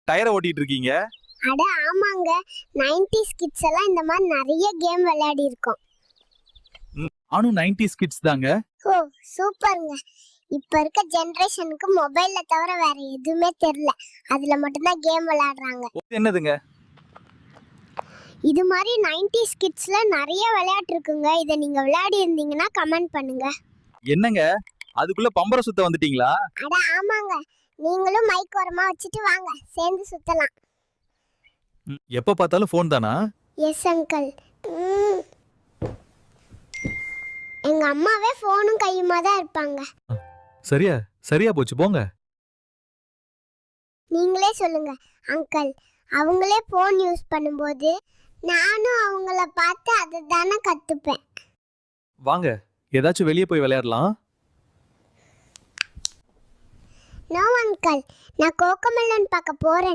டயரை ஓட்டிட்டு இருக்கீங்க? அட ஆமாங்க, 90s கிட்ஸ் எல்லாம் இந்த மாதிரி நிறைய கேம் விளையாடி இருக்கோம். நானும் 90s கிட்ஸ் தாங்க. ஓ சூப்பருங்க. இப்ப இருக்க ஜெனரேஷனுக்கு மொபைல்ல தவிர வேற எதுவுமே தெரியல. அதுல மட்டும்தான் கேம் விளையாடுறாங்க. என்னதுங்க? இது மாதிரி 90s கிட்ஸ்ல நிறைய விளையாட்டு இருக்குங்க. இதை நீங்க விளையாடி இருந்தீங்கன்னா கமெண்ட் பண்ணுங்க. என்னங்க அதுக்குள்ள பம்பர சுத்த வந்துட்டீங்களா? அட ஆமாங்க, நீங்களும் மைக் ஓரமா வச்சுட்டு வாங்க, சேர்ந்து சுத்தலாம். எப்ப பார்த்தாலும் போன் தானா? Yes uncle. எங்க அம்மாவே போனும் கையுமா தான் இருப்பாங்க. சரியா சரியா போச்சு போங்க. நீங்களே சொல்லுங்க அங்கிள், அவங்களே போன் யூஸ் பண்ணும்போது நானும் அவங்கள பார்த்து அதை தானே கத்துப்பேன். வாங்க ஏதாச்சும் வெளியே போய் விளையாடலாம். நோ அங்கிள், நான் கோகோமெலன் பார்க்க போறேன்.